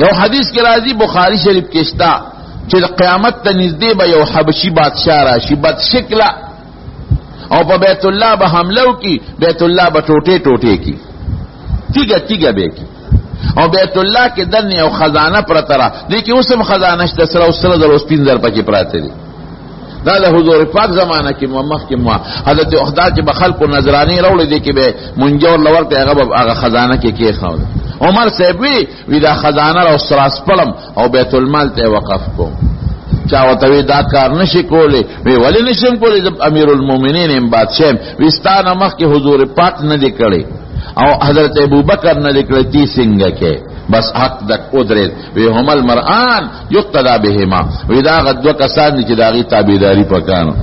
یو حدیث کې راځي بخاری شریف کې شتا چې قیامت ته نږدې به یو حبشي بادشاہ راشي بد شکله او په بیت الله به حمله وکړي بیت الله به ټوټې ټوټې کی تیګه تیګه به کی او بیت الله کې دنه یو خزانه پرته را دي کې اوسم خزانه شته سره او سره د سپینځر پکې پراته دي دا له حضور پاک زمانہ کې مخ کې حضرت احداد چې بخلق نظرانی راوړي دي کې به منجور لور ته هغه خزانه کې خاوه عمر صاحب وی دا خزانه او سراس پلم او بیت المال ته وقف کو چا وتوی دا کار نشي کولی وی ولی نشم کولی جب امیر المومنین ام بادشاہ وستانه مخ کې حضور پاک نه دی کړي او حضرت ابوبکر نه دی کړي تی څنګه کې بس حق دک قدرت وی هم المرآن یقتدا بهما وی دا غدو کسان چې داغي تابعداري پکانو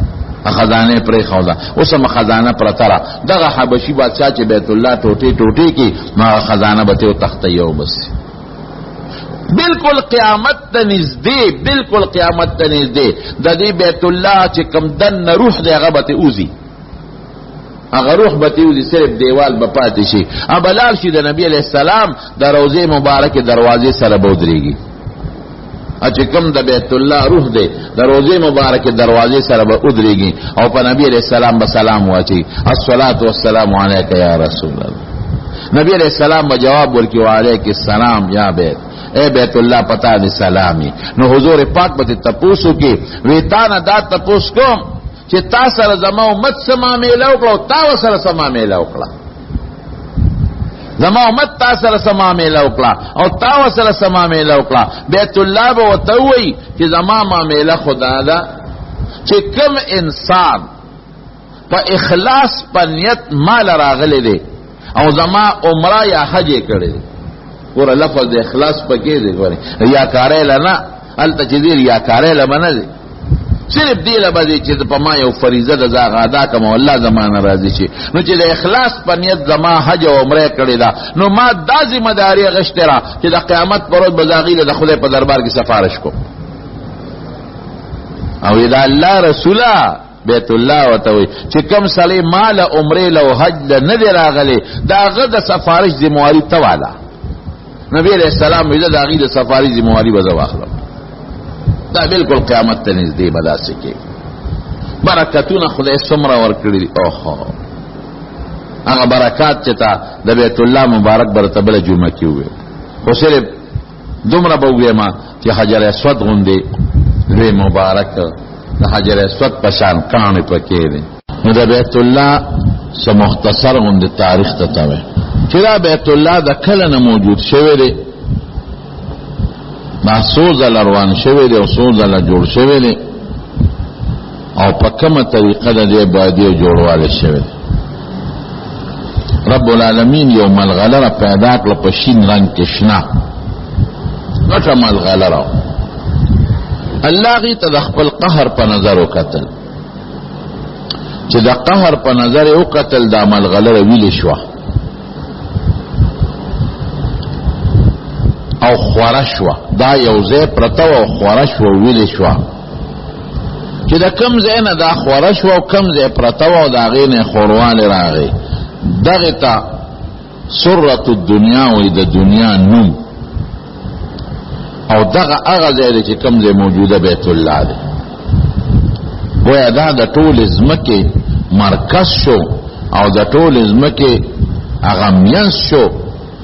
خزانه پرې خودا اوسم خزانه پر ترا دغه حبشي بادشاہ چې بیت الله ټوټي ټوټي کی ما خزانه به ته تختیو بس بالکل قیامت ته نږدې بالکل قیامت ته نږدې د دې بیت الله چې کم دن روح دی هغه به اوزي هغه روح به اوزي صرف دیوال به پاتې شي ابلال شي د نبی علیہ السلام د روضه مبارک دروازې سره بودريږي چې کوم د بیت الله روح دی د روضه مبارک دروازې سره به ودرېږي او په نبی علیہ السلام به سلام واچي الصلاة والسلام علیک یا رسول الله نبی علیہ السلام به جواب ورکړي وعلیک السلام یا بیت اے بیت الله پتا دې سلامي نو حضور پاک به تپوسو کې ویتانه دا تپوس کوم چې تاسو سره زما امت سما میله وکړو تاسو سره سما میله وکړه زما امت تاسو سره سما میله وکړه او تاسو سره سما میله وکړه بیت الله به وتوي چې زما ما میله خدا دا چې کوم انسان په اخلاص په نیت مال راغلی دی او زما عمره یا حج کړی دی ور لفظ د اخلاص پکې دی ګوري ریاکارې لنا الته چې دی ریاکارې لمنه دی صرف دی لبدی چې په ما یو فریضه د زاغ ادا کوم الله زمانه راضي شي نو چې د اخلاص په نیت زما حج او عمره کړی دا نو ما د ذمہ داری غشتره چې د قیامت پر ورځ بزاغیله د خدای په دربار کې سفارش کوم او اذا الله رسولا بیت الله وتوي چې کوم سړی مال عمره له حج نه دی راغلی دا غد سفارش ذمہواری تواله نبی علیہ السلام ویل دا غي د سفارش ذمہواری وځو اخلم دا بالکل قیامت ته نږدې بداسه کې برکتونه خدای څومره ورکړي اوه هغه برکات چې تا د بیت الله مبارک برتبله جمعه کې وي خو صرف دومره به وګما چې حجر اسود غوندي لوی مبارک د حجر اسود په شان کانه پکې دي نو د بیت الله سم مختصر غوندي تاریخ ته تاوي چې دا بیت الله د کله نه موجود شوی دی محسوس روان شوی دی او سوز جوړ شوی دی او په کومه طریقه د دې باندې جوړواله شوی دی رب العالمین یو ملغلره پیدا کړ په شین رنگ کې شنا نوټه ملغلره الله غي ته د خپل قهر په نظر وکتل چې د قهر په نظر وکتل د ملغلره ویل شو او خورشوا دا یوځه پرتو او خورشوا ویل شو چې دا کم ځای نه دا خورشوا او کم ځای پرتو او دا غینه خوروال راغی دغه تا سرۃ الدنیا او د دنیا نوم او دغه هغه ځای چې کم ځای موجوده بیت الله دی گویا دا د ټول ازمکه مرکز شو او د ټول ازمکه هغه مینس شو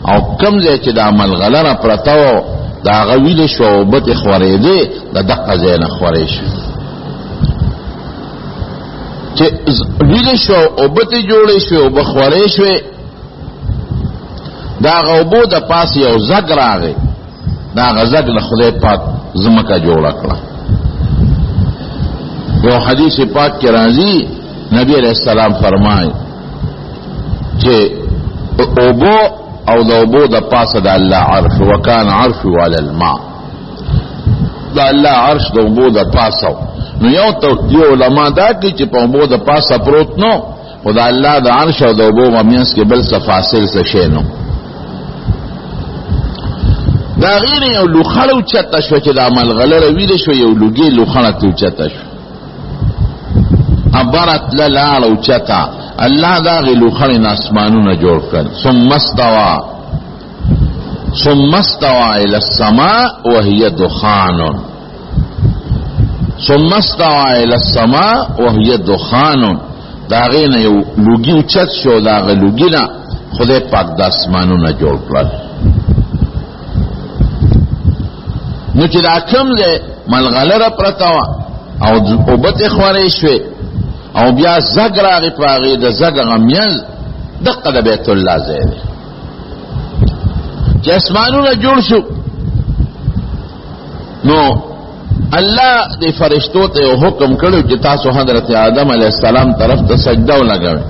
او کم ځای چې د عمل غلره پرتاو دا غویل شو او بت خورېده د دقه ځای نه خورې شو چې ویل شو او بت جوړې شو او بخورې شو دا غوبو د پاس یو زګ راغی دا غزګ له خدای پاک زمکه جوړ کړه یو حدیث پاک کې راځي نبی علیہ السلام فرمایي چې اوبو او د اوبو د پاسه د الله عرش وکان عرش علی الماء دا الله عرش د اوبو د پاسه نو یو علماء دا کی چې په اوبو د پاسه پروت نو خدای الله د عرش او د اوبو ممینس کې بل څه فاصل څه شي نو دا غیر یو لوخړو چته شو چې د عمل غلره ویل شو یو لوګي لوخړه ته چته شو عبارت للال او چتا الله دا غلو خلین اسمانونه جوړ کړ ثم استوى ثم استوى الى السماء وهي دخان ثم استوى الى السماء وهي دخان دا غینه یو لوګي اوچت شو دا غ لوګینا خدای پاک د اسمانونو جوړ کړل نو چې دا کوم له ملغلره پرتاوه او وبته خورې شوه او بیا زګ راغی پاغې د زګ غمیز دقه د بیت الله زیره چې اسمانونو جوړ شو نو الله دې فرشتو ته حکم کړو چې تاسو حضرت آدم علیه السلام طرف ته سجده ولګوئ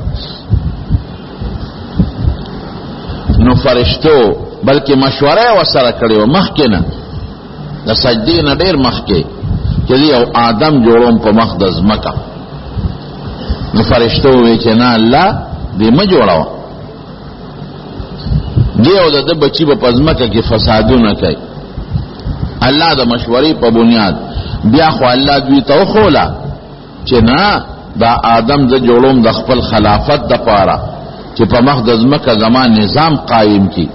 نو فرشتو بلکې مشوره وسره کړې و مخکې نه د سجدې نه ډېر مخکې چې یو آدم جوړوم په مخ د ځمکه نو فرشتو وی چې نه الله دې مه جوړوه دی او د بچی په ځمکه کې فسادونه کوي الله د مشورې په بنیاد بیا خو الله دوی ته وښوله چې نه دا آدم د جوړوم د خپل خلافت د پاره چې په مخ د ځمکه زما نظام قائم کی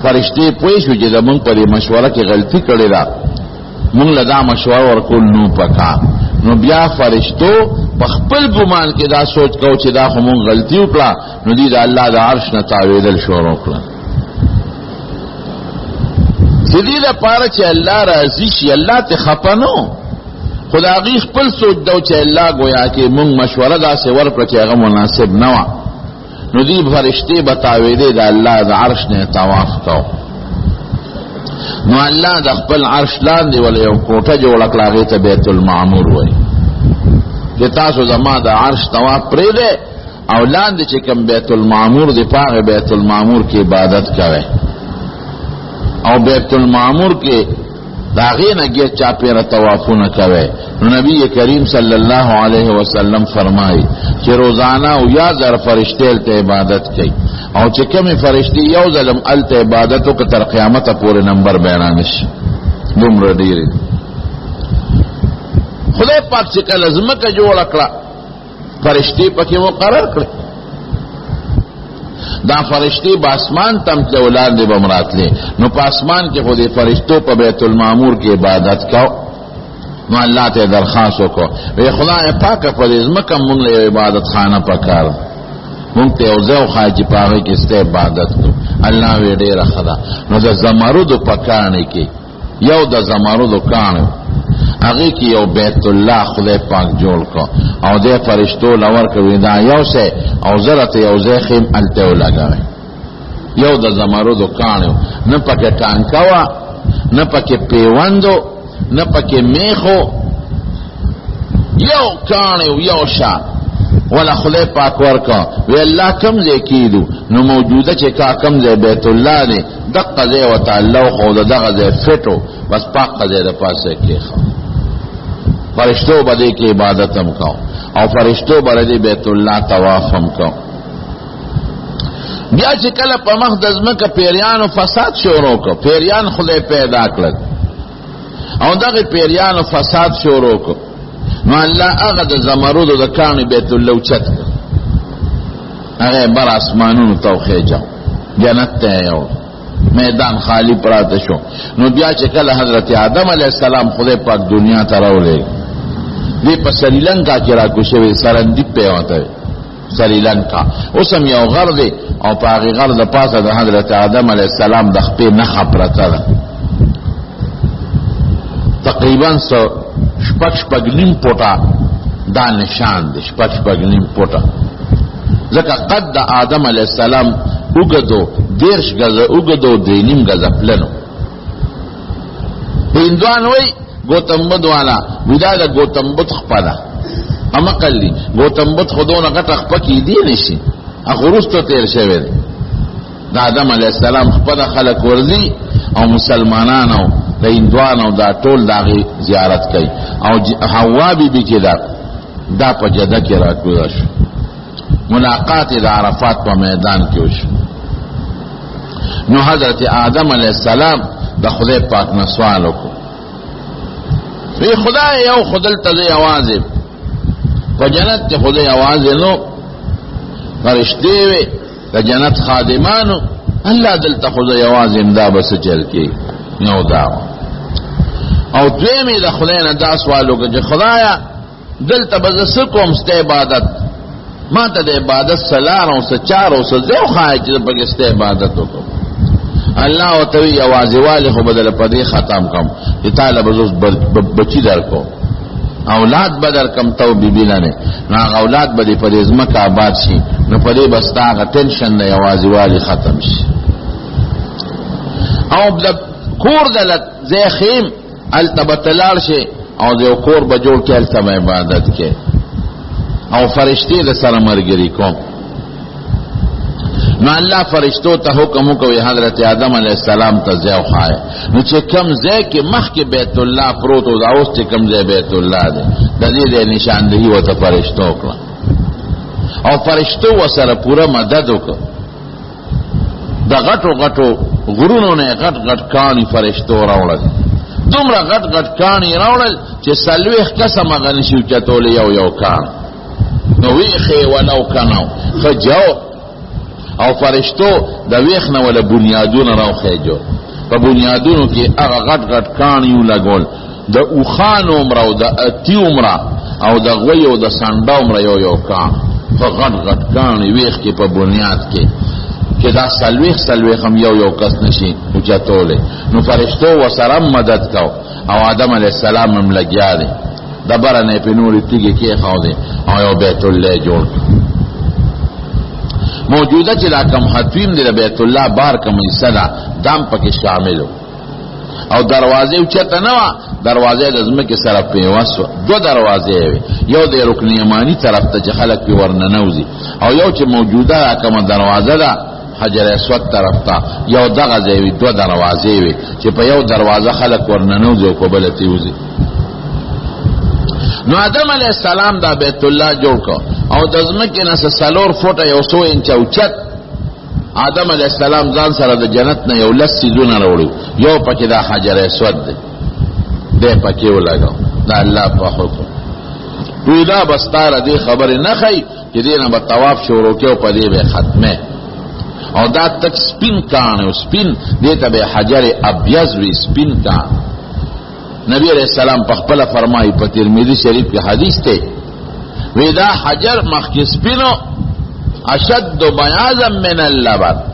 فرشتې پوه شو چې زمونږ په دې مشوره کې غلطي کړې ده مونږ له دا مشوره ورکول نو پکار نو بیا فرشتو په خپل ګمان کې دا سوچ کو چې دا خو مونږ غلطي وکړه نو دې د الله د عرش نه تاویدل شروع کړل دې لپاره چې الله راضي شي الله ته خپه نو خدای خپل سوچ دو چې الله گویا کې مونږ مشوره داسې ورکړه چې هغه مناسب نه و نو دې فرشتي بتاوي دې د الله د عرش نه طواف کو نو الله د خپل عرش لاندې ول یو کوټه جوړ کړه هغه ته بیت المعمور وای چې تاسو زما د عرش طواف پرې دې او لاندې چې کوم بیت المعمور دی پاغه بیت المعمور کې عبادت کوي او بیت المعمور کې داغه نګي چا پیر طوافونه کوي نو نبی کریم صلی الله علیه وسلم فرمایي چې روزانه او یا زر فرشتي ته عبادت کوي او چې کوم فرشتي یو ظلم ال ته عبادت او تر قیامت پورې نمبر بیان نشي دومره ډیر خدای پاک چې کله زمکه جوړ کړه فرشتي پکې مقرر کړ دا فرشتي په اسمان تم ته ولادت بمراتله نو په اسمان کې خو دې فرشتو په بیت المعمور کې عبادت کاو نو الله ته درخواست وکړه وی خدای پاک په دې ځمکه مونږ له عبادت خانه پکار مونږ ته او زو خاجي پاغه کې ست عبادت کو الله وی ډېر خدا نو د زمرد پکانه کې یو د زمرد کانه هغه کې یو بیت الله خدای پاک جوړ کو او دې فرشتو لور کوي دا یو سه او زرت یو زخم الته لګاوي یو د زمرد کانه نه پکې ټانکوا نه پکې پیوندو نه پکې میخو یو کانه یو شا ولا خدای پاک ورکا وی الله کم ځای کیدو نو موجوده چې کا کم ځای بیت الله دی دغه ځای وتعالى خو دغه ځای فټو بس پاک ځای د پاسه کې فرشتو باندې کې عبادت هم کو او فرشتو باندې بیت الله طواف هم کو بیا چې کله په مقدس مکه پیریانو فساد شروع کو پیریان خدای پیدا کړل او دغه پیریانو فساد شروع کو نو الله هغه د زمرد د کان بیت الله اوچت هغه بر اسمانونو توخه جاو جنت ته یو میدان خالی پراته شو نو بیا چې کله حضرت آدم علیه السلام خدای پاک دنیا ته راولې دی په سریلانکا کې را کوشوي سرندیپ په وته سریلانکا اوسم یو غر دی او په هغه غر د پاسه د حضرت آدم علیه السلام د خپې نه خبرته ده تقریبا شپږ نیم پوټا دا نشان دی شپږ نیم پوټا ځکه قد د آدم علیه السلام وګدو 10 غزه وګدو 3 غزه پلنو هندوان وای گوتم بدھ والا ودا د گوتم بدھ خپلا اما کلی گوتم بدھ خودونه غټ خپکی دی نشي اخرستو تیر شوی د آدم علیه السلام خپل خلق ورزي او مسلمانانو د هندوانو دا ټول داغي زیارت کوي او حوا بیبي کې دا په جده کې راکوي شو ملاقات د عرفات په میدان کې وشو نو حضرت آدم علیه السلام د خدای پاک نه سوال وکړ وی خدای یو خدل ته आवाज په جنت کې خدای आवाज نو فرشتي وي د جنت خادمانو الله دلته خو یوازې امدا بس چل کې یو دا او دویمې د خدای نه دا سوال وکړه چې خدایا دلته به زه څه کوم ستا عبادت ما ته د عبادت سلار او سچار او سزیو خواهی چې پکې ستا عبادت وکړم الله ورته وی یوازې والي خو بدل پدې ختم کم چې تعالی به بچی درکو اولاد بدر کم تو بیبیلا نه نو اولاد به په دې ځمکه آباد شي نو په دې بس تا ټینشن نه یوازې والي ختم شي او د کور دلت زخیم التبتلال شي او د کور به جوړ کې التم عبادت کې او فرشتي د سره مرګري کوم نو الله فرشتو ته حکم وکوي حضرت آدم علیہ السلام ته ځای خای نو چې کم ځای کې مخ کې بیت الله پروت او دا اوس چې کم ځای بیت الله دی د دې نشاندهي وته فرشتو کړه او فرشتو وسره پورا مدد وکړه د غټو غټو غرونو نه غټ غټ کانی فرشتو راوړل دومره غټ غټ کانی راوړل چې سلويخ قسم غن شو چتول یو کان نو ویخه ولو کناو خجاو او فرشتو د ویخ نه ولا بنیادونه راوخېجو په بنیادونو کې هغه غټ غټ کانیو لګول د اوخان عمر او د اتی عمر او د غوی او د سانډا عمر یو کان په غټ غټ کانی ویخ کې په بنیاد کې چې دا سلويخ هم یو کس نشي او چتولې نو فرشتو وسره مدد کو او آدم علیہ السلام هم لګیا دي د برنه په نوري تیږي کې خاو دي او یو بیت الله جوړ موجوده چې لا کم حتویم دی بیت الله بار کم صدا دام پکې شامل او دروازې اوچته نه دروازې د ځمکې سره په واسو دو دروازې یو د رکن یمانی طرف ته چې خلک په ورننوزي او یو چې موجوده کومه دروازه ده حجر اسود طرف ته یو دغه ځای دو دروازې وي چې په یو دروازه خلک ورننوزي او په بل تیوزي نو آدم علیہ السلام دا بیت الله جوړ کو او د ځمکې نه سلور فوټه یو 100 انچ اوچت آدم علیہ السلام ځان سره د جنت نه یو لسی دونه راوړو یو پکې دا حجر اسود دی دې پکې ولګاو دا الله په حکم پیدا بستار دې خبر نه خي چې دې نه به طواف شروع کېو په دې به ختمه او دا تک سپین کان او سپین دې ته به حجر ابيض وی سپین کان نبی علیہ السلام په خپل فرمایي په ترمذی شریف کې حدیث ته ودا حجر مخکې سپینو اشد بیاضا من اللبن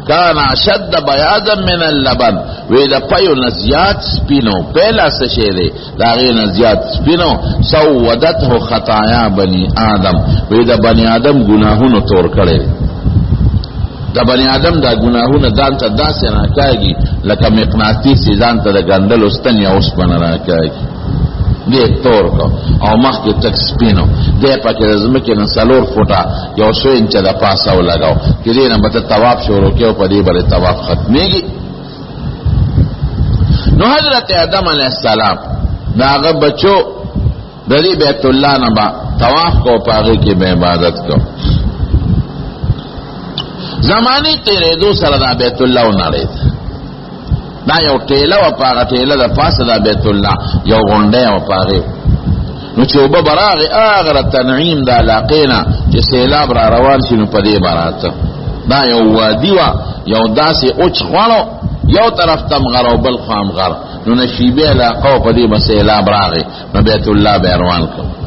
کان اشد بیاضا من اللبن ودا پيو نزيات سپینو پہلا څه دی دا غي نزيات سپینو سودته خطايا بني آدم ودا بني آدم گناهونو تور کړي دا بنی آدم دا گناهونه ځان ته داسې راکاږي لکه مقناطیس ځان ته د ګندلو ستن یا اوسپنه راکاږي دې تور کو او مخکې تک سپینو دې پکې د ځمکې نه 4 فوټه یو 100 انچه د پاسه ولګاو چې دې نه به طواف شروع کېو په دې باندې طواف ختمېږي نو حضرت آدم علیہ السلام دا هغه بچو د دې بیت الله نه با طواف کو پاغه کې به عبادت کو زمانی تیرے دو سره دا بیت الله ونړید دا یو ټیله و پاغه ټیله د پاسه دا بیت الله یو غونډه و پاغه نو چې وب براغه اغه تنعیم د علاقینا چې سیلاب را روان شي نو پدې بارات دا یو وادي وا یو داسې اوچ غړو یو طرف تم غر او بل خام غر نو نشیبه علاقه پدې مسیلاب راغی نو بیت الله به روان کړ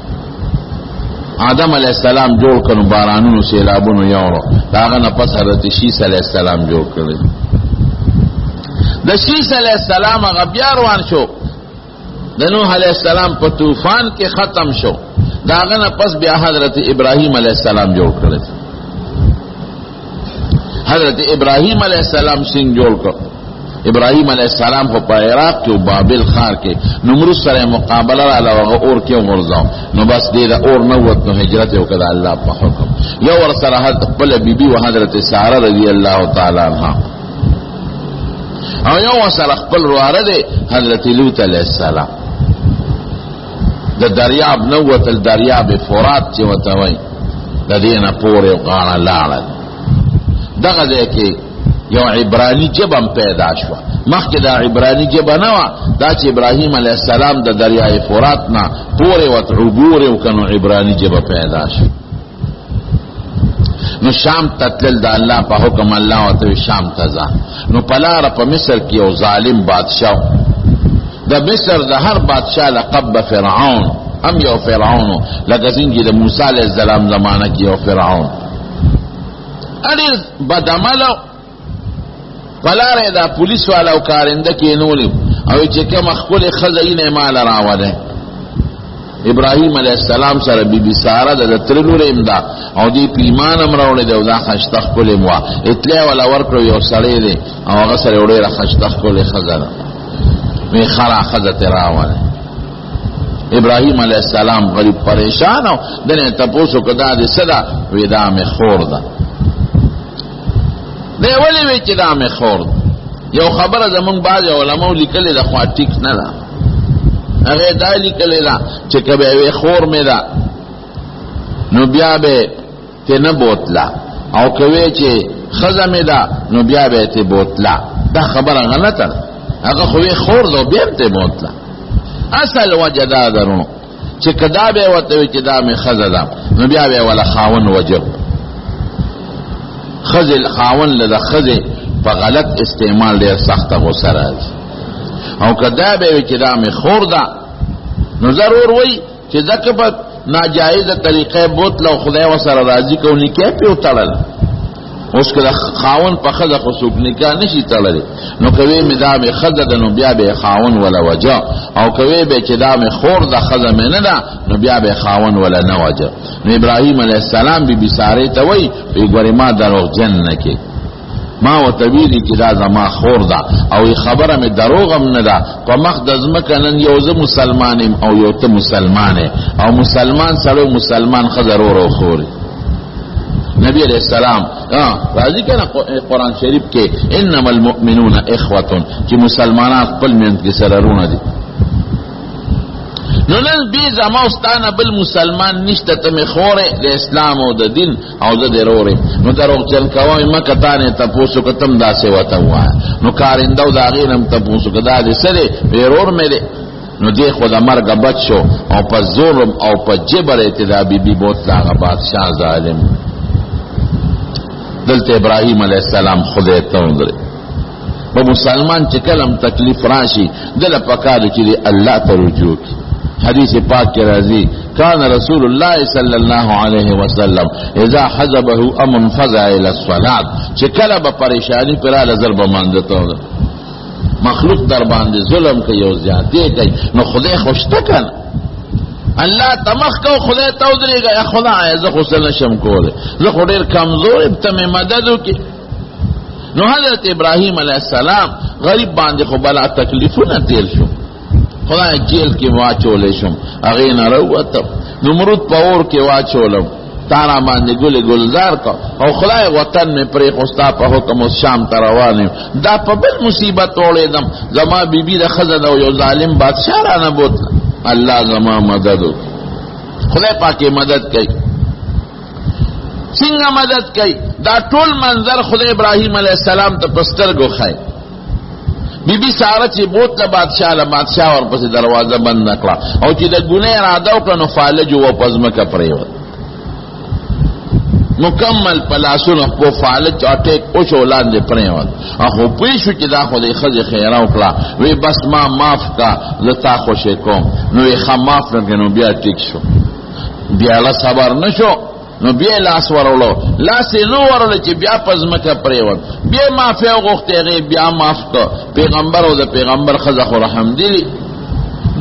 آدم علیہ السلام جوړ کړو بارانونو سیلابونو یوړو داغه نه پس حضرت شیس علیہ السلام جوړ کړل د شیس علیہ السلام هغه بیا روان شو د نوح علیہ السلام په طوفان کې ختم شو داغه نه پس بیا حضرت ابراهیم علیہ السلام جوړ کړل حضرت ابراهیم علیہ السلام سین جوړ کړ ابراهیم علیہ السلام په عراق کې او بابل ښار کې نمرود سره مقابله را لوغه اور کې ورځاو نو بس دې دا اور نو وت نو هجرت وکړه الله په حکم یو ور سره خپل بیبي او حضرت ساره رضی الله تعالی عنها او یو سره خپل ورواره ده حضرت لوط علیہ السلام د دریاب نو وتل دریاب فرات چې وته وای د دینه پورې غاړه لاړه دغه ځکه یو عبرانی جبم پیدا شو مخکې دا عبرانی جبه نه و دا چې ابراهیم علیہ السلام د دریای فرات نه پورې وت عبور وکنو عبرانی جبه پیدا شو نو شام تتلل دا اللہ پا حکم اللہ وطوی شام تزا نو پلار پا مصر کی او ظالم بادشاہ دا مصر دا ہر بادشاہ لقب فرعون ام یو فرعون لکه څنګه د موسی علیہ السلام زمانہ کې یو فرعون اړ بدعملو پلار دا پولیس والا او کارنده کې نولې او چې کوم خپل خزینه مال راوړل ابراہیم علیہ السلام سره بی بی سارا د ترلور امدا او دی پیمان امراوله د دا خشتخ کول مو اطلاع ولا ورکو یو سړی دی او هغه سره وړه خشتخ کول خزانه می خرا خزت راوله ابراہیم علیہ السلام غریب پریشان او دنه تاسو کدا د صدا ودا می خور ده دی ولی وی چې دا می خور یو خبره زمون باز علماء لیکل د خوا ټیک نه ده هغه دا لیکل دا چې کبه وی خور می ده نو بیا به ته نه بوتلا او کوي چې خزه می ده نو بیا به ته بوتلا دا خبره غلطه ده هغه خو وی خور دو بیا ته بوتلا اصل وجه دا درونو چې کدا به وته چې دا می خزه ده نو بیا به ولا خاون وجب خزل خاون له خزه په غلط استعمال ډیر سخت غوسه راځي او کدا به چې دا می خور ده نو ضرور وای چې ځکه په ناجایزه طریقې بوتل او خدای وسره راضي کوي کې په وتړل اوس کله خاون په خزه خو څوک نکاح نشي تړلی نو کوي مدا می خزه ده نو بیا به خاون ولا وجه او کوي به چې دا می خور ده خزه مې نه ده نو بیا به خاون ولا نه وجه نو ابراهیم علیه السلام بی بی ساره ته وای په ګورې ما دروغ جن نه کې ما وتویلی چې دا زما خور ده او خبره می دروغم نه ده په مخ د ځمکه نن یو زه مسلمانم او یو ته مسلمانه او مسلمان سره مسلمان خزر ورو خوري نبی علیہ السلام راضی کنا قرآن شریف کې انما المؤمنون اخوة چې مسلمانان خپل منځ کې سره رونه دي نو نن بی زما استانه بل مسلمان نشته ته مخوره د اسلام او د دین او د ضروري نو دروغ چل کوي مکه تانه تاسو کتم داسې وته وای نو کارندو دا غینم تاسو کدا دې سره ورور مې دي نو دی خود مرګ بچ شو او په ظلم او په جبر اعتدابي بي بوت لا بادشاہ ظالم دلته ابراهیم علیہ السلام خدای ته وندره په مسلمان چې کلم تکلیف راشي دل پکاره چې الله ته رجوع کی حدیث پاک کے راضی کان رسول اللہ صلی اللہ علیہ وسلم اذا حزبه امن فزع الى الصلاة چکل با پریشانی پر لزر بماندتا مخلوق در باندې ظلم کوي او زیاتی کوي نو خدای خوشته کنه الله تمخ کو خدای ته ودرېږي یا خدای زه خو سره نشم کوله زه خو ډېر کمزور ته مې مدد وکي نو حضرت ابراهیم علیہ السلام غریب باندې خو بلا تکلیفونه تیر شو خدای جیل کې واچولې شم هغه نه راوته نمرود په اور کې واچولم تارا باندې ګل گلزار کا او خدای وطن میں پرې خوستا په حکم شام ته روانم دا په بل مصیبت وړېدم زما بیبي د خزه او یو ظالم بادشاہ را نه بوت الله زما مدد خدای پاکي مدد کوي څنګه مدد کوي دا ټول منظر خدای ابراهیم علیہ السلام ته پسترګو خای بی بی ساره چې بوت له بادشاہ ورپسې دروازه بند نکړه او چې د ګناه اراده وکړه نو فالج و پزمکه پریوت مکمل پلاسونه په فالج اٹیک او شولان دې پریوت هغه پېښو چې دا خو دې خزه خیره وکړه وی بس ما معاف کا لتا خوشې کوم نو یې خماف نو بیا ټیک شو بیا لا صبر نشو نو بیا لاس ورولو لاس نو ورولو چې بیا پزمکه پریوت بیا معافی غوښته بیا معاف کو پیغمبر او د پیغمبر خزه خو رحم دی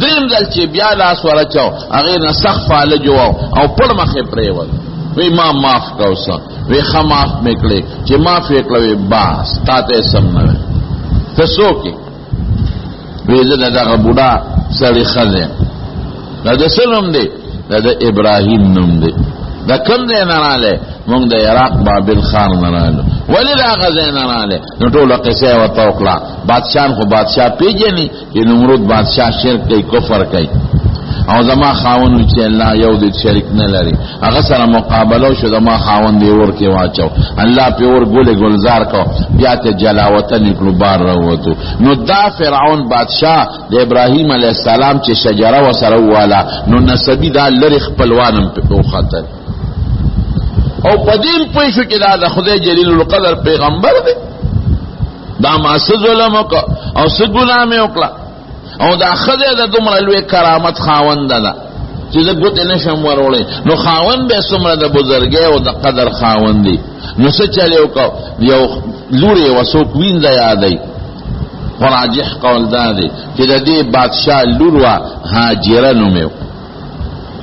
دریم ځل چې بیا لاس ورچاو هغه نه سخت فالج او پړ مخه پریوت وی ما معاف کوسا وی خماف میکړي چې معاف وکړي باس تاته سم نه تاسو کې وی زه دغه بوډا سړی خزه دا سلام دی دا ابراهیم نوم دی دا کم دی نراله مونږ د عراق بابل خان نراله ولی دا غزه نراله نو ټول قصه و توکلا بادشاہ خو بادشاہ پیجنی چې نمرود بادشاہ شرک کوي کفر کوي او زما خاون چې الله یو دې شریک نه لري هغه سره مقابله شو زما خاون دی ور کې واچو الله په ور ګل گلزار کو بیا ته جلاوطن نکلو بار راوته نو دا فرعون بادشاہ د ابراهیم علیه السلام چې شجره وسره والا نو نسبی دا لری خپلوانم په خاطر او پدین پوی شو چې دا د خدای جلیل القدر پیغمبر دی دا ما څه ظلم وکړ او څه ګناه مې وکړه او دا خدای د دومره لوی کرامت خاوند ده چې زه ګوتې نشم وروړی نو خاوند به څومره د بزرګۍ او د قدر خاوند دی نو څه چل یې وکړ یو لور یې وڅوک وینځه یادوي راجح قول دا دی چې د دې بادشاه لور وه هاجره نوم یې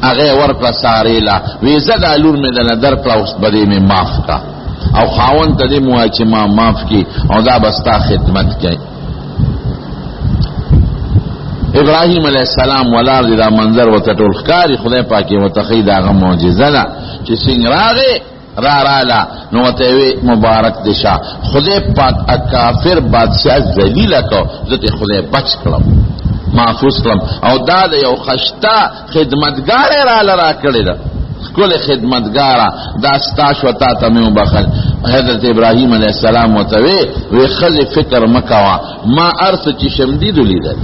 هغه ورکړه ساریلا وی زه دا لور مې دله درکړه اوس به دې مې معاف کا او خاوند ته دې مو وایه چې ما معاف کړي او دا به ستا خدمت کوي ابراهیم علیہ السلام ولار دی دا منظر ورته ټول ښکاري خدای پاک یې ورته ښیي د هغه معجزه ده چې څنګه راغی رالا نو ورته وی مبارک دی شه خدای پاک کافر بادشاه ذلیله کو زه ته خدای بچ کړم محفوظ کړم او دا د یو خشته خدمتګار راله راکړې ده ښکلې خدمتګاره دا ستا شوه تا ته مې وبخل حضرت ابراهیم علیہ السلام ورته وی ښځې فکر مه کوه ما هر څه چې شمدیدو لیدل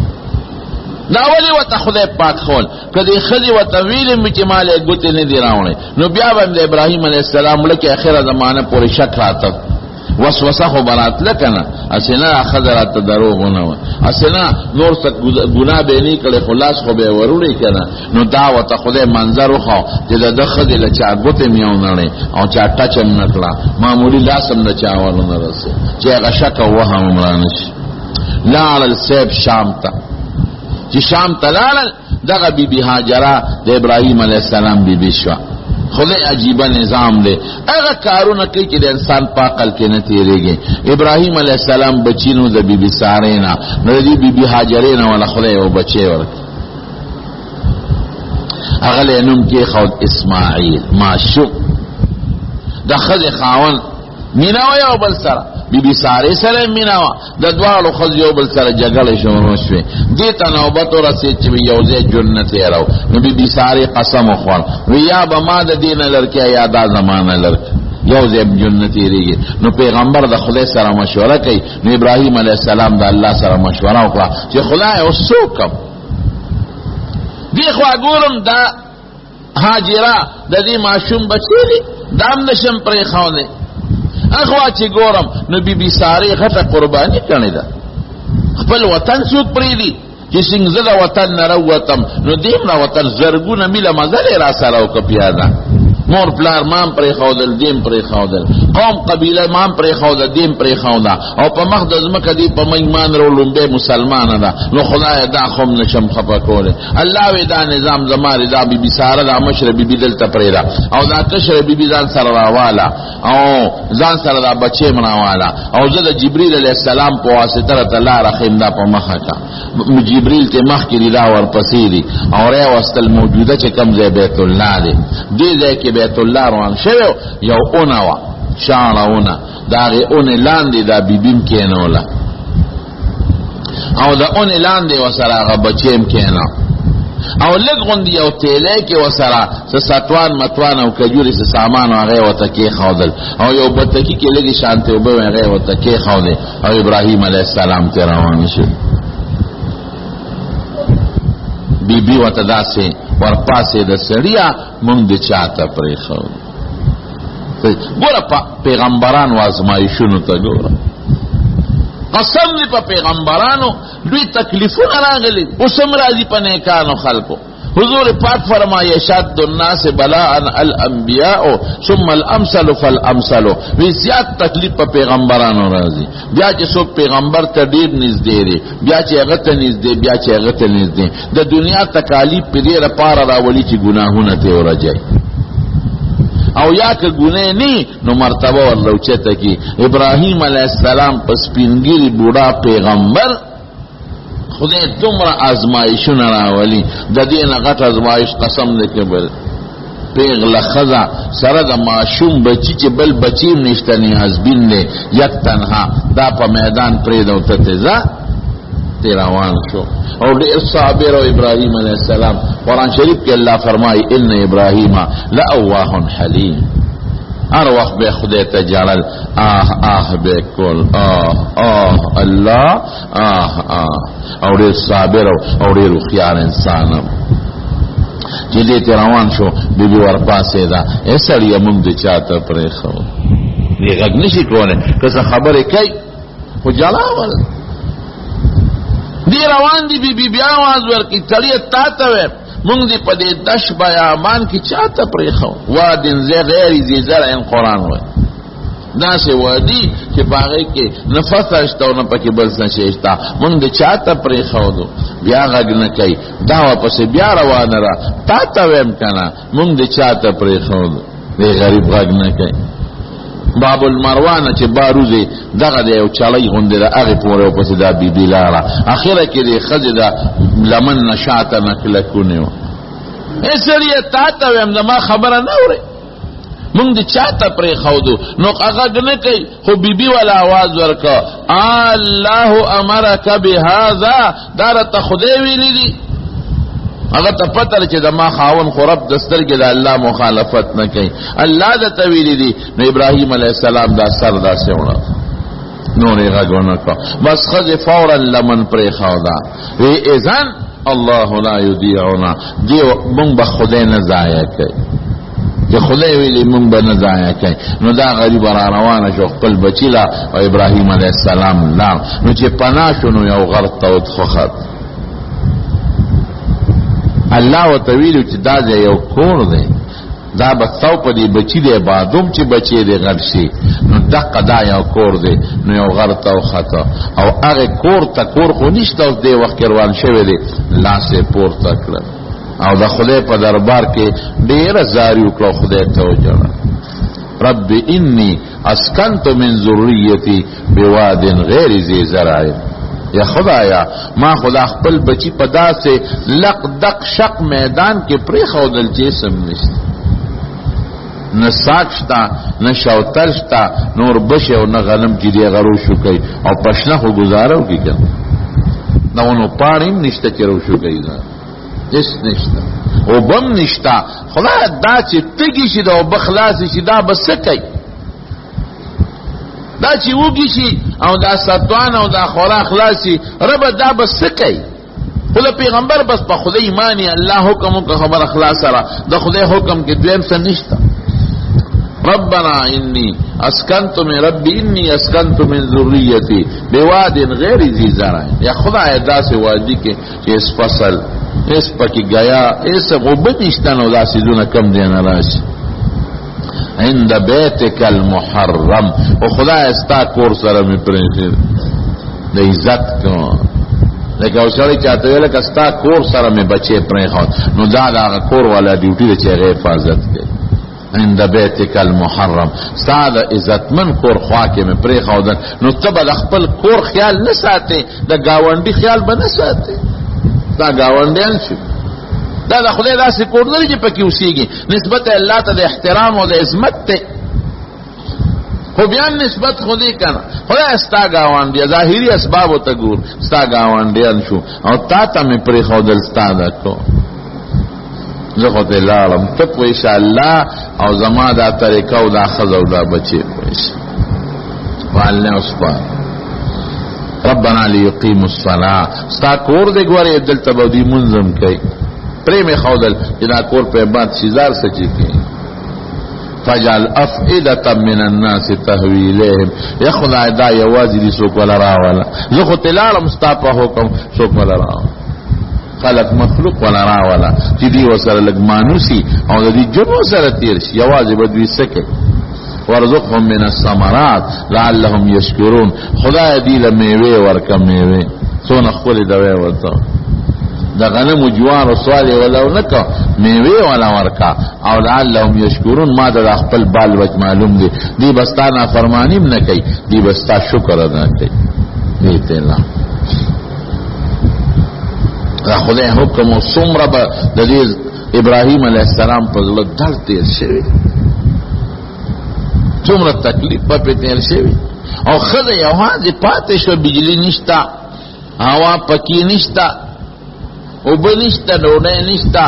دا ولی وته خدای پاک خول کدی خدی وته ویلم چې مال ګوتې نه دی راوړې نو بیا باندې ابراهیم علیه السلام لکه اخره زمانه پورې شک راته وسوسه خو برات لکنه اسنه خضرات دروغ نه و اسنه نور څه ګناه به نه کړي خلاص خو به وروړي کنه نو دا وته خدای منظر خو چې د خدای له چا ګوتې میاو نه او چا ټچ نه کړه معمولی لاسم نه چا ورونه رسې چې هغه شک او وهم مرانش لاړ السیب شام ته چې شام تلال دغه بی بی هاجره د ابراهیم علیه السلام بی بی شو خدای عجیبه نظام دی هغه کارونه کوي چې د انسان په عقل کې نه تیریږي ابراهیم علیه السلام بچینو د بی بی سارې نه نو د بی بی هاجرې نه ولا خدای یو بچی ورکړي هغه له نوم کې خود اسماعیل معشوق د خدای خاون مینا یو بل سره بی بی سارې سره میناوه د دواړو ښځو یو بل سره جګړې شروع شوې دې ته نوبت ورسېد چې یو ځای جنت یې راو نو بی بی سارې قسم وخوړ وی یا به ما د دې نه لرکې یا دا زمانه لرکې یو ځای جنت تېرېږي نو پیغمبر د خدای سره مشوره کوي نو ابراهیم علیه السلام د الله سره مشوره وکړه چې خدای اوس څه وکړم دې خوا ګورم دا هاجره د دې ماشوم بچی دی دا هم نشم پرېښودی اخوا چې ګورم نو بی بی سارې غټه قرباني کړې ده خپل وطن څوک پرېږدي چې څنګه زه د وطن نه راووتم نو دې نه وطن زرګونه میله مزل یې را سره وکړه پیاده مور پلار مام پرېښودل دیم پرېښودل قوم قبیله مام پرېښوده دیم پرېښوده او په مخ د ځمکه دې په میمان رو لومبی مسلمانه ده نو خدایه دا خو هم نشم خفه کولی الله وی دا نظام زما دی دا بی بی ساره دا مشره بی بی دلته پرېږده او دا کشره بی بی ځان سره راواله او ځان سره دا بچې م راواله او زه د جبریل علیه السلام په واسطه راته لاره ښیم دا په مخه کا جبریل ته مخکې دي دا ورپسې دي او راوستل موجوده چې کوم ځای بیت الله دی دې ځای کې بیت الله روان شوی یو اونه وه شاړه اونه د هغې اونې لاندې دا بیبیم کېنوله او د اونې لاندې ورسره هغه بچی هم کېنه او لږ غوندې یو تیلی کې ورسره څه سټوان متوان او کجورې څه سامان هغه یې ورته کېښودل او یو بتکي کې لږې شانتې اوبه وې هغه یې ورته کېښودې او ابراهیم علیه السلام ترې روان شو بی بی ورته داسې ورپاسې د سړیا مونږ د چاته پرېښود ګوره پیغمبرانو ازمایښونو ته ګوره قسم دی په پیغمبرانو دوی تکلیفونه راغلي اوس هم راځي په نیکانو خلکو حضور پاک فرمایي اشد الناس بلاء الانبیاء ثم الامثل فالامثل وی زیات تکلیف په پیغمبرانو راځي بیا چې څوک پیغمبر ته ډیر نږدې دی بیا چې هغه ته نږدې بیا چې هغه ته نږدې د دنیا تکالیف په دې لپاره راولي چې ګناهونه ته ورجای او یا که ګناه نه نو مرتبه ورلو چته کی ابراهیم علیه السلام په سپینګری بوډا پیغمبر خدای دومره ازمایښونه راولي د دې نه غټ ازمایښ قسم دی که بل پیغله ښځه سره د ماشوم بچي چې بل بچي هم نشته نیازبین دی یک تنها دا په میدان پرېږده او ته تې ځه تی روان شو او ډېر صابر او ابراهیم علیه السلام قرآن شریف کې الله فرمایي ان ابراهیم لأواه حلیم هر وخت به خدای ته جړل آه به کول الله او ډېر صابر او ډېر هوښیار انسان چې دې ته روان شو بیبي ورپاسې ده سړیه موږ د چاته پرېښو دې غږ نشي کولی که څه خبرې کوي خو جلا ول دی روان دی بی بی بیا آواز ورکی سړیه تا ته ویم مونږ دې په دې دش بیابان کې چاته پرېښو وادن غیر ذی زرع قرآن وایي داسې وادي چې په هغې کې نه فصل شته او نه پکې بل څه شی شته مونږ د چاته پرېښودو بیا غږ نه کوي دا واپسې بیا روانه را تا ته ویم که نه مونږ د چاته پرېښودو دی غریب غږ نه کوي باب المروانه چې باروزې دغه د یو چړۍ غوندې ده هغې پورې ورپسې دا بیبي لاړه اخره کې د ښځې د لمن نه شاته نه کلکونې وه سړیه تا ته ویم زما خبره نه اورې مونږ د چاته پرېښودو نو غږ نه کوي خو بیبي والا آواز ورکړه الله امرک بهذا دا راته خدای ویلي دي هغه ته پته چې د ما خاون خو رب د سترګې د الله مخالفت نه کوي الله درته ویلي دي نو ابراهیم علیه السلام دا سر داسې وړه نور یې غږ ونه کړه بس ښځې فورا لمن پرېښوده وی اذن الله لا یضیعنا دی مونږ به خدای نه ضایع کوي چې خدای ویلي مونږ به نه ضایع کوي نو دا غریب را روانه شو خپل بچي لا او ابراهیم علیه السلام لاړ نو چې پناه شو نو یو غر ته وخوت الله ورته ویلي چې دا یو کور دی دا به څو په دې بچي دی بعدوم چې بچی دی غټ شي نو دقه دا یو کور دی نو یو غر ته وخته او هغې کور ته کور خو نشته اوس دې وخت کې روان شوی دی لاس یې پورته کړه او د خدای په دربار کې ډېره زاري وکړه خدای ته وجړه رب انی اسکنت من ذریتی بواد غیر ذی زرع یا خدایا ما خدا خپل بچی په داسې لق دق شق میدان کې پرېښودل چې اسم نشته نه ساک شته نه شوتل شته نور بشه او نه غنم چې دی غرو شو کوي او پښنه خو ګزاره وکړي که نه ونو پاڼې هم نشته چې رو شو کوي هېڅ نشته اوبه هم نشته خدایه دا چې تږي شي د اوبه خلاصې شي دا به څه کوي دا چې وږي شي او دا ستوان او دا خورا خلاصي ربه دا به څه کوي خو د پیغمبر بس په خدای ایمانی الله حکم وکړه خبره خلاصه را د خدای حکم کې دویم څه نشته ربنا انی اسکنت من ذریتی بواد غیر ذی زرع یا خدای داسې وادي کې چې اس فصل اس پکې گیا اس غوبه نشته نو داسې دونه کم دی نه راشي عند بیتک المحرم او خدای استا کور سره می پرېږدي د عزت کو لکه اوسړی چاته ویل که ستا کور سره می بچې پرېښود نو دا د هغه کور والا ډیوټي دی چې هغې حفاظت کوي عند بیتک المحرم ستا د عزتمن کور خوا کې می پرېښودل نو ته به د خپل کور خیال نه ساتې د ګاونډي خیال به نه ساتې دا ګاونډیان شي دا د خدای داسې کور نه دی چې پکې اوسېږي نسبت الله ته د احترام او د عظمت دی خو بیا نسبت خودی که نه خدای ستا ګاونډی ظاهري اسبابو ته ګور ستا ګاونډیان شو او تا ته مې پرېښودل ستا دا کور زه خو ته لاړم ته پوه شه الله او زما دا طریقه او دا ښځه او دا بچې پوه شه فعلنه وسپار ربنا لیقیموا الصلاة ستا کور دی ګورې دلته به دوی منظم کوي پرې مې ښودل چې دا کور په بعد شیزار سچې کوي فجعل افئدة من الناس تهوی الیهم یا خدای دا یوازې دي څوک ولا راوله زه خو ته لاړم ستا په حکم څوک ولا راوله خلق مخلوق ولا راوله چې دوی ورسره لږ مانوسي او د دوی جنو سره تېر شي یوازې به دوی څه کوي ورزقهم من الثمرات لعلهم یشکرون خدای دې له میوې ورکه میوې څونه ښکلې دوی ورته د غنم و جوار و سوالی ولو نکا میوه ولا ورکا او لعلهم یشکرون ما دا خپل بال بچ معلوم دی دی بستا نافرمانیم نکی دی بستا شکر ادا کی دیتے اللہ خدای حکم و سمر با دیز ابراہیم علیہ السلام پر ظلت دل تیر شوی سمر تکلیف پر تیر شوی او خد یوازی پاتشو بجلی نشتا هوا پکی نشتا او بنشتا ډوډۍ نشتا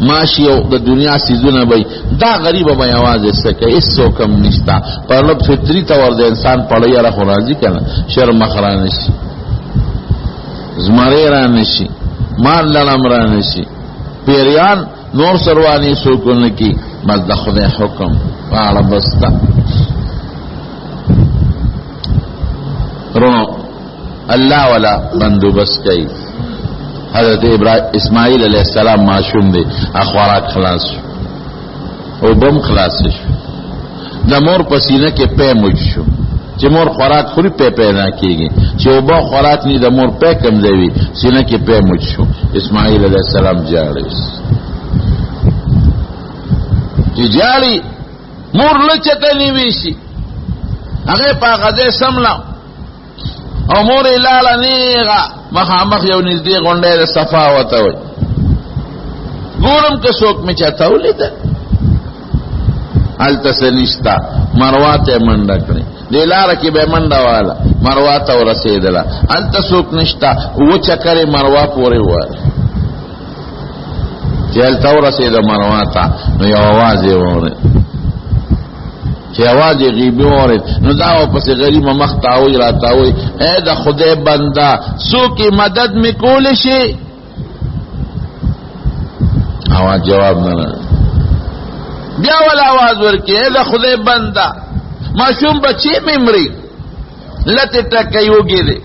ماشي او د دنیا سیزونه وي دا غریبه به یوازې سکه هیڅ کم نشتا پر لب فطری تور د انسان پړی را خو راځي کنه شرم خرا نشي زمری را نشي مال لړم را نشي پیریان نور سروانی سوکن کی بس د خدای حکم واړه بستا رونو اللہ والا بندوبست کئی. حضرت اسماعیل علیہ السلام معصوم دے اخوارات خلاص شو او بم خلاص شو دا مور پسینه کې پی مج شو چې مور خوراک خوري پی پیدا کیږي چې وبا خوراک نه د مور پی کم دی سینه کې پی مج شو. اسماعیل علیہ السلام جاړي چې جاړي مور لچته نیوي شي هغه پاغه سملا او مور لاله نیغه مخامخ یو نږدې غونډه د صفا وته وي ګورم که څوک مې چاته ولیدل الته نشتا مرواته منډه کړې د لاره کې به منډه والا مرواته ورسېدله الته څوک نشتا و چکرې مروا پورې واره چې الته ورسېده مرواته نو یو आवाज یې وره چې आवाज غیبی اورید نو دا پس غریب مختاوی راتاوی اے دا خدای بندا سو کی مدد می کول شي आवाज جواب نه بیا ول आवाज ورکی اے دا خدای بندا معصوم بچی ممری لته ټکایوږي دي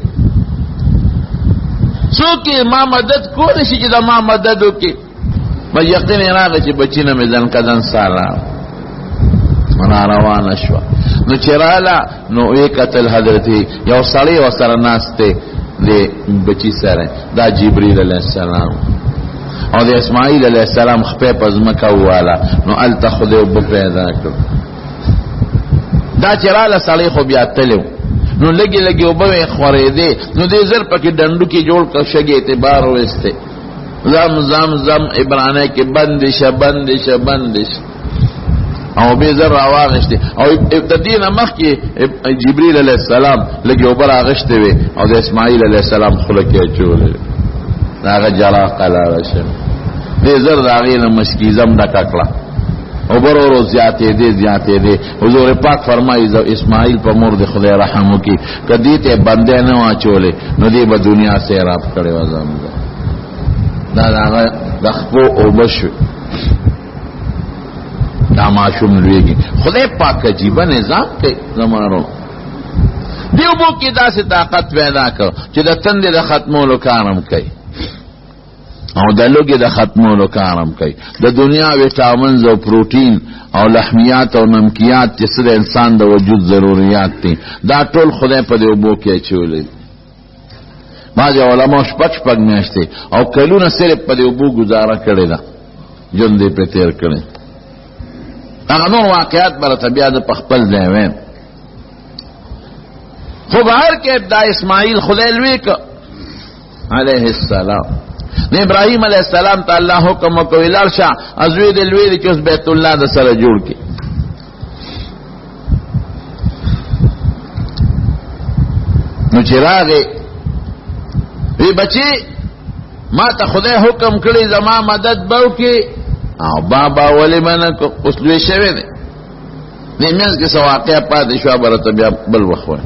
سو کی ما مدد کول شي چې دا ما مدد وکي ما یقین راغی چې بچی نه مزن کدن سارا منا روانه شو نو چراله نو وکتل حضرت یو سړی وسره ناشته دی بچی سره دا جبرئیل علیہ السلام او د اسماعیل علیہ السلام خپه پزمکه واله نو الته خدای وب پیدا کړ دا چراله سړی خو بیا تلو نو لګي لګي وب خورې دی نو دې زر پکې ډندو کې جوړ کړ شګي اعتبار وسته زم زم زم عبرانه کې بندش او به زر راوغشته او ابتدین مخ کې جبرئیل علیہ السلام لګي اوپر اغشته وي او د اسماعیل علیہ السلام خلک یې چولې هغه جلا قلاره شه دې زر داغې نه مشکیزم ډکړه او برورو زیاتې دي حضور پاک فرمایي اسماعیل په مور د خدای رحم وکي کدی ته بندې نه واچولې نو دې په دنیا سره راب کړي وځم دا هغه د خپل او بشو دا معصوم لویږي خدای پاک عجیب نظام کوي زمانو دیو بو کې داسې طاقت پیدا کړ چې د تندې د ختمولو کارم کوي او د لوګي د ختمولو کارم کوي د دنیا وټامینز او پروتین او لحمیات او نمکیات چې د انسان د وجود ضرورت دي دا ټول خدای په دیو بو کې چولې بعض علماء شپږ میاشتې او کلونه صرف په دیو بو گزاره کړی دا جون دې په تیر کړی اگر نور واقعات برا بیا د پخپل ځای وین خو بهر کې دا اسماعیل خدای لوی ک علیه السلام نه ابراهیم علیه السلام ته الله حکم وکړ لار شه ازوی د لوی چې اوس بیت الله د سره جوړ کی نو چراغه وی بچی ما ته خدای حکم کړی زما مدد بو کی او بابا ولی منه اوس لوی شوی دی نیمز کې سواقع پاتې شو برته بیا بل وخوه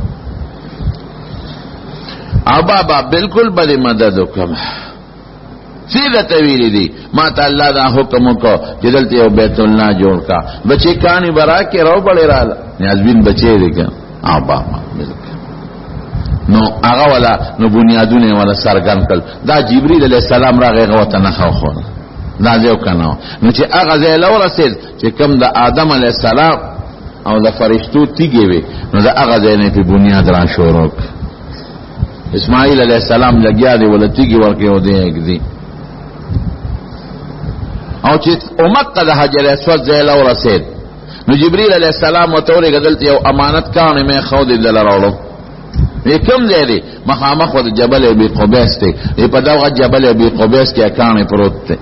او بابا بالکل بلی مدد وکم سیدھا طویل دی ما تا اللہ دا حکم کو جدلتی او بیت اللہ جوڑ کا بچے کانی برا کے رو بڑے رالا نیازبین بچے دیکھا او بابا بالکل نو آغا والا نو بنیادون والا سرگن کل دا جبریل علیہ السلام را غیغوتا نخو خور دا دیو کناو نو چه آغا زیلو رسید چه کم دا آدم علیہ السلام او دا فرشتو تیگی وی نو دا آغا زیلنے پی بنیاد را شوروک اسماعیل علیہ السلام لگیا دی ولا تیگی ورکی او دی ایک دی او چه امت دا حجر اسود زیلو رسید نو جبریل علیہ السلام و توری گدلتی او امانت کانی میں خود دل روڑو یہ کم دے دی مخامخ و جبل ابی قبیس تی یہ پا دوغت جبل ابی قبیس کی اکانی پروت تی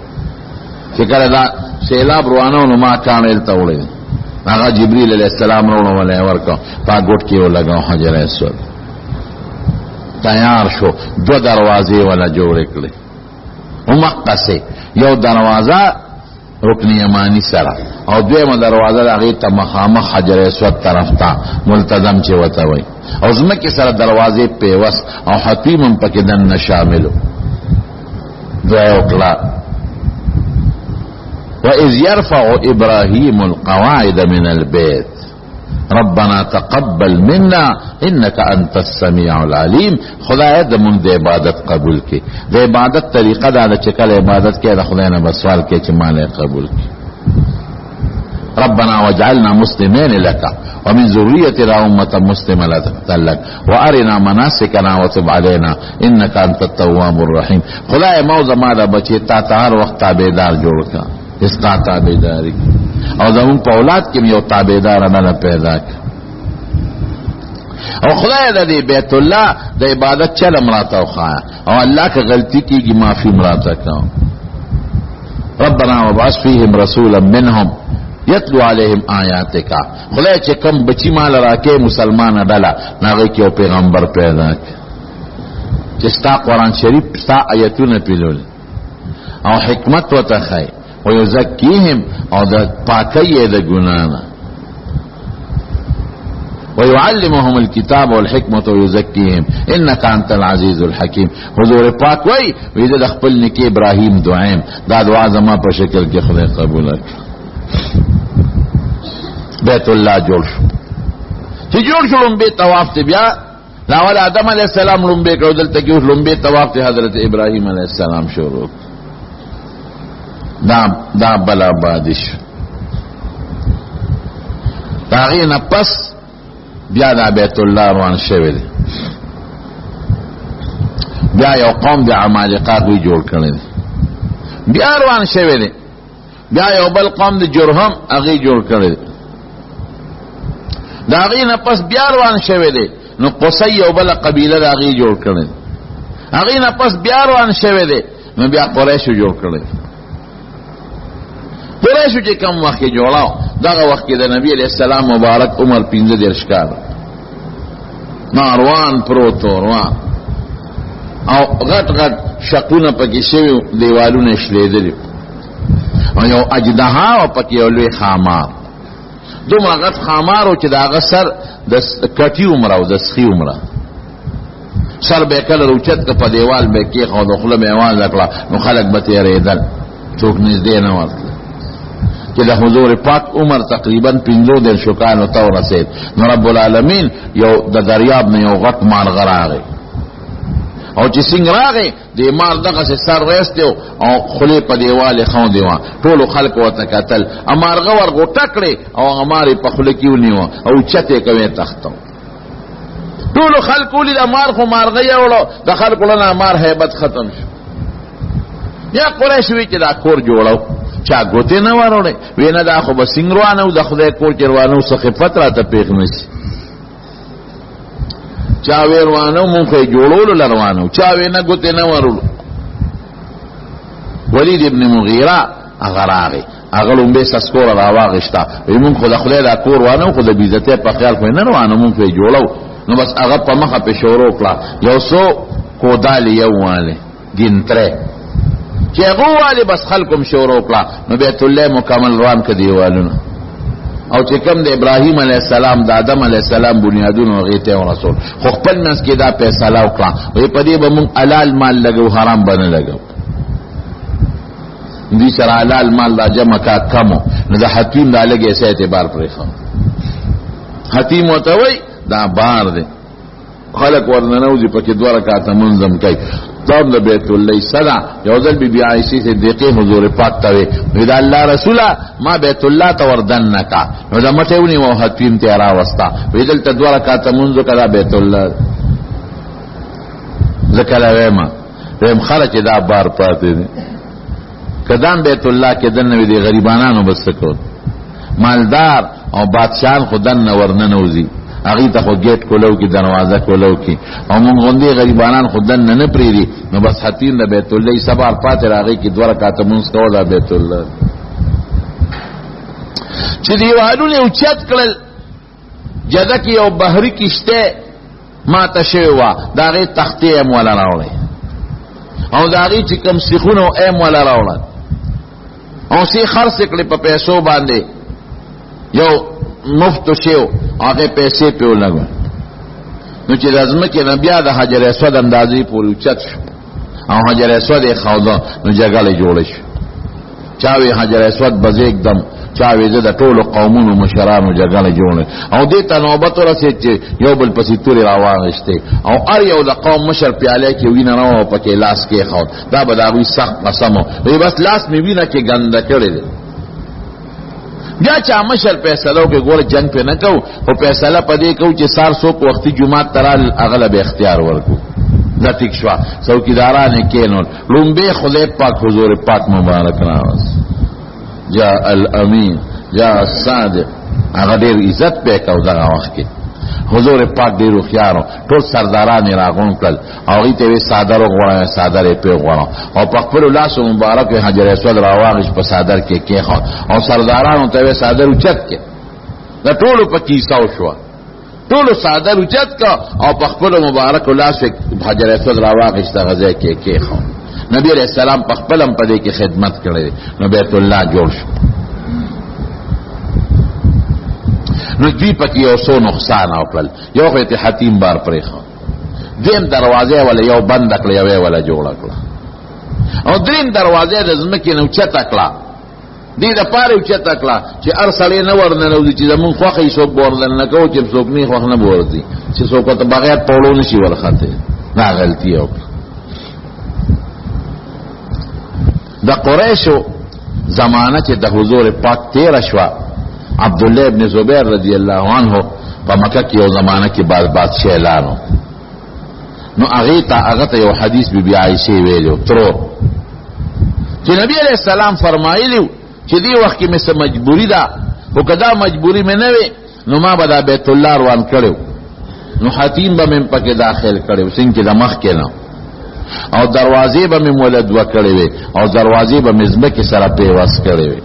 چکر دا سیلاب روانو نو ما کانی التوڑی دی آغا جبریل علیہ السلام روڑو ولی ورکو پا گوٹ کیو لگاو حجر اسود تیار شو دو دروازے والا جوڑ کلی امقصے یو دروازہ رکن یمانی سرا او دویم دروازہ اغیتا مخامخ حجر اسود طرف تا ملتظم چه وتوی او زمکی سر دروازے پیوس او حتیمم پکی دن نشاملو دوی اکلا وَإِذْ يَرْفَعُ إِبْرَاهِيمُ الْقَوَاعِدَ مِنَ الْبَيْتِ رَبَّنَا تَقَبَّلْ مِنَّا إِنَّكَ أَنْتَ السَّمِيعُ الْعَلِيمُ خدای د مونږ د عبادت قبول کړي. د عبادت طریقه دا چې کله عبادت کې د خدای نه سوال کې چې مال قبول کړي. ربنا واجعلنا مسلمين لك ومن ذريتنا أمة مسلمة لك وأرنا مناسكنا وتب علينا إنك أنت التواب الرحيم. خدای موضع ما دا بچی تا هر وخت تابعدار جوړ کا استا تابعداري او زمون په اولاد کې یو تابعدار نه پیدا کړ. او خدای د بیت الله د عبادت چل مراته وخا او الله که غلطی کیږي معافي مراته کا. ربنا وابعث فيهم رسولا منهم یتلو علیہم آیاتکا خدای چې کم بچی مال راکې مسلمان ډله ناغه کې یو پیغمبر پیدا کړ چې ستا قرآن شریف ستا آیتونه پیلول او حکمت وتخی ویزکیهم او د پاکی د ګنانا ويعلمهم الكتاب والحکمة ويزکیهم انك انت العزیز الحکیم. حضور پاک وی د خپل نکی ابراهیم دعایم دا دعا زما په شکل کې خدای قبول کړ. بیت اللہ جوڑ شو چی جوڑ شو لنبی طواف تی بیا لاول آدم علیہ السلام لنبی کرو دلتا کیوش لنبی طواف تی حضرت ابراہیم علیہ السلام شروع دا بلا بادش تاغین پس بیا دا بیت اللہ روان شوی دی بیا یو قوم دی عمالقات وی جوڑ کرنے دی بیا روان شوی دی بیا یو بل قوم دی جرهم اغی جوڑ کرنے دی دا غی نه پس بیا روان شوه دی نو قصی یو بل قبیله دا غی جوړ کړي. هغه نه پس بیا روان شوه دی نو بیا قریشو جوړ کړي. قریشو چې کوم وخت جوړاو دغه وخت کې د نبی علیہ السلام مبارک عمر 15 کال ناروان پروتو روان او غټ غټ شقونه پکې شوی دیوالونه شلیدل او یو اجدها او پکې یو لوی خامار دومره غټ خامارو چې دا هغه سر د کټي عمره او د سخي عمره سر به کله روچت که په دیوال به کې خو د خله به आवाज وکړه نو خلک به تیرېدل څوک نږدې نه ورته چې د حضور پاک عمر تقریبا 15 کالو ته ورسېد نو رب العالمین یو د دریاب نه یو غټ مارغه راغی او چې څنګه راغی د مار دغه سر وېستو او خلی په دیواله خو دیوا ټول خلک ورته قتل امارغه ورغو ټکړي او امارې په خله کې ونیو او چته کوي تختو ټول خلک ولې د مار خو مارغه یوړو د خلکو له مار hebat ختم شو. یا قریش وی چې دا کور جوړو چا ګوتې نه وروړي وینه دا خو به سنگروانو د خدای کور چروانو څخه خفت راته پیښ نشي چا ویروانو مونږه جوړولو لروانو چا وینه ګوتې نه ورولو. ولید ابن مغیره اغراغي اغلم به سسکور راواغشتا ویمون خو د خدای دا کور وانو خو د بیزته په خیال خو نه روانو مونږه جوړو نو بس هغه په مخه په شورو کړه یو سو کودال یواله ګنتره چې هغه والی بس خلکم شورو کړه نو بیت الله مکمل روان ک دیوالونه او چې کوم د ابراهیم علیه السلام د آدم علیه السلام بنیادونو غیته او رسول خو خپل منځ کې دا فیصله وکړه وی په دې به مونږ حلال مال لګو حرام باندې لګو دې سره حلال مال دا جمع کا کمو نو د حکیم دا لګي سه اعتبار پرې خو حکیم وته وی دا بار دی خلق ورننوزی پکی 2 رکعت منظم کوي تاب د بیت الله صدا یو ځل بی عائشہ صدیقہ حضور پاک ته وی دا الله رسوله ما بیت الله ته وردن نکا نو دا مټهونی و حتیم ته را وستا وی دلته 2 رکعت منځ کړه بیت الله ذکر ویما ویم خلک دا بار پاتې دي کدان بیت الله کې دنه دی غریبانو بس کو مالدار او بادشاہ خدان ورننوزی هغه ته خو گیټ کولو کی دروازه کولو کی او مونږ غوندي غریبانان خدان نه پریری نو بس حتین د بیت الله سبا پاتې راغی کی 2 رکعات مونږ کول د بیت الله چې دیوالونه اوچت کړل جده کې یو بحری کشته ما تشوا داغه تختې مولا راوړې او داغه چې کوم سیخونو مولا راوړل او سی خرڅ کړي په پیسو باندې یو مفت شیو هغه پیسې په لګو نو چې لازم کې نبي د حجر اسود اندازې پورې چت شو او حجر اسود خاودا نو جګړه جوړه شو چاوی حجر اسود بز ایک دم چاوی زه د ټولو قومونو مشرانو جګړه جوړه او دې ته نوبت ورسېد چې یو بل پسې تورې راواغېستې او هر یو د قوم مشر پیاله کې وینه نه وه پکې لاس کېښود دا به د هغوی سخت قسم و بس لاس مې وینه کې ګنده کړې دی بیا چا مشر فیصله وکړي ګوره جنګ پې نه کوو خو فیصله په دې کوو چې سار څوک وختي جومات ته رال هغه له به اختیار ورکړو دا ټیک شوه څوکیداران یې کېنول لومبې خدای پاک حضور پاک مبارک راوست جاء الامین جاء الصادق هغه ډېر عزت پې کو دغه وخت کې حضور پاک ډېر هوښیار ټول سرداران یې راغونډ کړل او هغوی ته یې څادر وغوړوی څادر یې پرې وغوړو او په خپلو لاسو مبارکو یې حجر اسود راواغېست په څادر کې کېښود او سردارانو ته یې څادر اوچت کړ د ټولو په کیسه وشوه ټولو څادر اوچت کړه او په خپلو مبارکو لاسو حجر اسود راواغېست هغه ځای کې یې کېښود نبی علیہ السلام په خپل هم په دې کې خدمت کړی نو بیت الله جوړ شو نو دوی پکې یو څو نقصان وکړل یو خو یې حتیم بار پرېښود دویم دروازه ولا یو بند کړه یوې ولا جوړه کړه او دریم دروازه د ځمکې نه اوچته کړه دې دپاره اوچته کړه چې هر سړی نه ورننوځي چې زمونږ خوښه یې څوک به ورننه کوو چې څوک نه خوښ نه به ورځي چې څوک ورته بغیر پوړو نه شي ورختی دا غلطي یې وکړه د قریشو زمانه چې د حضور پاک تیره شوه عبدالله ابن زبیر رضی اللہ عنہ په مکه کې یو زمانه کې بادشاه اعلانو نو هغه ته یو حدیث بی عائشہ ویلو ترور چې نبی علیہ السلام فرمایلی چې دی وخت کې مې مجبوری ده او کدا مجبوری مې نه وي نو ما به دا بیت الله روان کړو نو حتیم به مې پکې داخل کړو څنګه د مخ کې نه او دروازې به مې مولد وکړې وي او دروازې به مې ځمکې سره پیوس کړې وي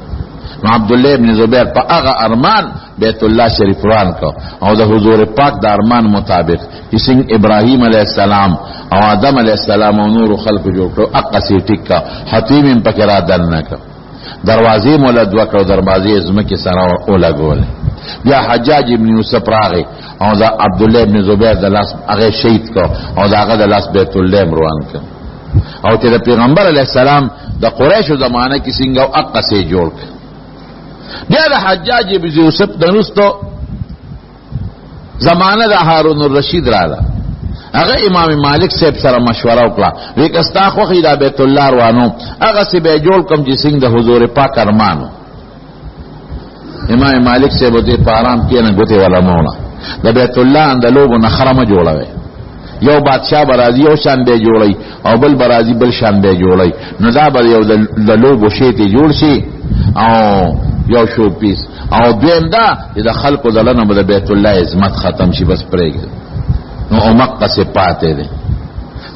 نو عبدالله ابن زبیر په هغه ارمان بیت الله شریف روان کو او د حضور پاک د ارمان مطابق چې څنګه ابراهیم علیه السلام او آدم علیه السلام او نور خلق جوړ کړو اقصی ټیک کا حتیم پکې را دننه کو دروازې مولد وکړو دروازې ځمکې سره ولګول بیا حجاج ابن یوسف راغی او دا عبدالله ابن زبیر د لاس هغه شهید کو او دا هغه د لاس بیت الله روان کو او چې د پیغمبر علیه السلام د قریشو زمانه کې څنګه اقصی جوړ کړ بیا د حجاج ابن یوسف دنوستو زمانه د هارون الرشید رااله هغه امام مالک صاحب سره مشوره وکړه وی کستا خو خیدا بیت الله روانو هغه سی به جوړ کم چې څنګه د حضور پاک ارمانو امام مالک صاحب دې په آرام کې نه غوته ولا مولا د بیت الله اندلوب نه خرمه جوړوي یو بادشاہ برازي یو شان به جوړي او بل برازي بل شان به جوړي نو دا به یو د لوب شی ته جوړ شي او یو شو پیس او دویم دا چې د خلکو دلنه به د بیت الله عظمت ختم شي بس پرېږي نو امقه سے پاتے دے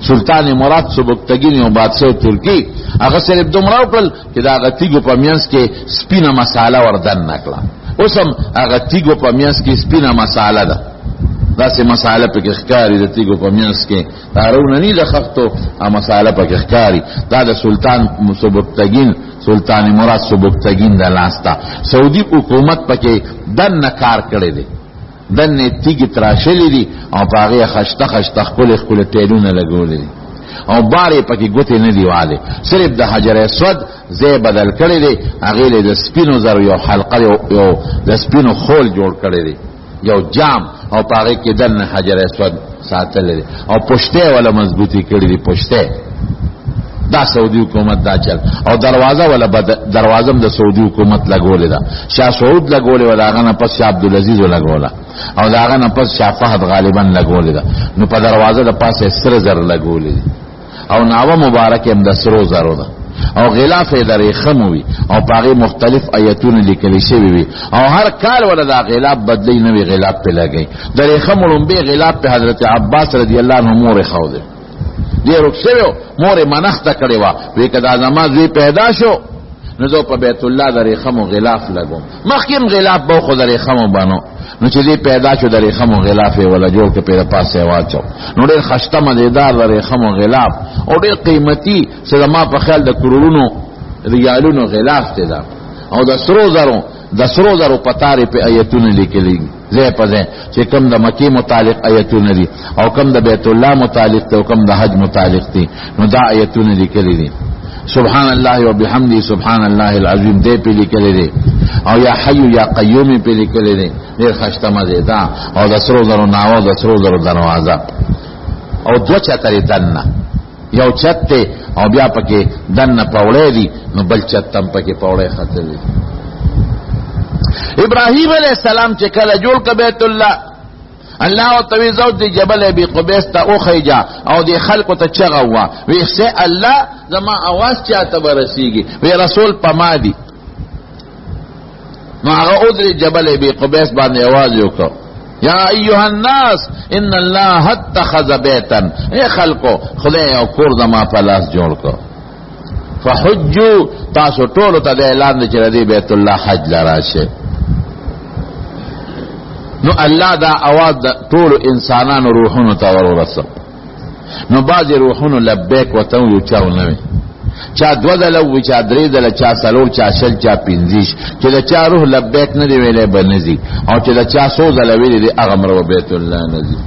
سلطان مراد سبکتگین او بادشاہ ترکی هغه صرف دومره وکړل چې دا هغه تیګو په مینس کې سپینه مساله وردن نکړه اوس هم هغه تیګو په مینس کې سپینه مساله ده داسې مساله پکې ښکاري د تیګو په مینس کې دا رونه نه د خښتو مساله پکې ښکاري دا د سلطان سبکتگین سلطان مراد سبکتگین د لاستا سعودي حکومت پکې دنه کار کړی دی دنه تیګ تراشلې دي او پاغه خشته خشته خپل ټیلونه لګولې دي او بارې پکې ګوتې نه دی واله صرف د حجر اسود زې بدل کړی دی هغه له د سپینو زر یو حلقه یو د سپینو خول جوړ کړی دی یو جام او پاغه کې دنه حجر اسود ساتل دي او پښته ولا مضبوطی کړی دی پښته دا سعودي حکومت دا چل او دروازه ولا دروازم د سعودي حکومت لګولې ده شاه سعود لګولې و داغه نه پس شاه عبدالعزیز لګوله او داغه نه پس شاه فهد غالبا لګولې ده نو په دروازه د پاسه سره زر لګولې دي او ناوه مبارک هم د سرو زرو ده او غلاف یې درې خموي او پاغه مختلف آیتونه لیکل شوی وي او هر کال ولا دا غلاف بدلی نه وی غلاف په لګي درې خمولم به غلاف په حضرت عباس رضی الله عنه مور خو ده دی رخصیو مور منخته کړي وا وی کدا نماز وی پیدا شو نو زه په بیت الله درې خمو غلاف لګوم مخکیم غلاف به خو درې خمو بانو نو چې دی پیدا شو درې خمو غلاف ولا جوړ کې پیدا پاسه واچو نو ډېر خشته مزیدار درې خمو غلاف او ډېر قیمتي څه ما په خیال د کرورونو ریالونو غلاف ته دا او د سرو زرو پتارې په آیتونه لیکلي زه پځه چې کم د مکی متعلق آیتونه دي او کم د بیت الله متعلق ته او کم د حج متعلق دي نو دا آیتونه لیکلي دي سبحان الله وبحمده سبحان الله العظیم دې په لیکل دي او یا حی یا قیوم په لیکل دي ډېر خشتمه دي دا او د سرو زرو ناو د سرو زرو دروازه او دو چتري دنه یو چته او بیا پکې دنه پاوړې دي نو بل چتم پکې پاوړې خطر دي. ابراهیم علیہ السلام چې کله جوړ ک بیت الله الله او تویزو دی جبل ابي قبيس ته او خیجا او دی خلق ته چغه وا وی سه الله زما आवाज چاته برسیږي وی رسول پما دی نو هغه او دی جبل ابي قبيس باندې आवाज وکړه یا ایها الناس ان الله اتخذ بیتا اے خلقو خدای او کور زما په لاس جوړ کړ فحجوا تاسو ټول ته د اعلان دی چې دی بیت الله حج لراشه. نو الله دا आवाज د ټول انسانانو روحونو ته ورسو نو باز روحونو لبیک وته یو چاو نه چا دو دلو چا درې دل چا سلور چا شل چا پنځیش چې دا چا روح لبیک نه دی ویلې بنځي او چې دا چا سو دل ویلې هغه مرو بیت الله نزي.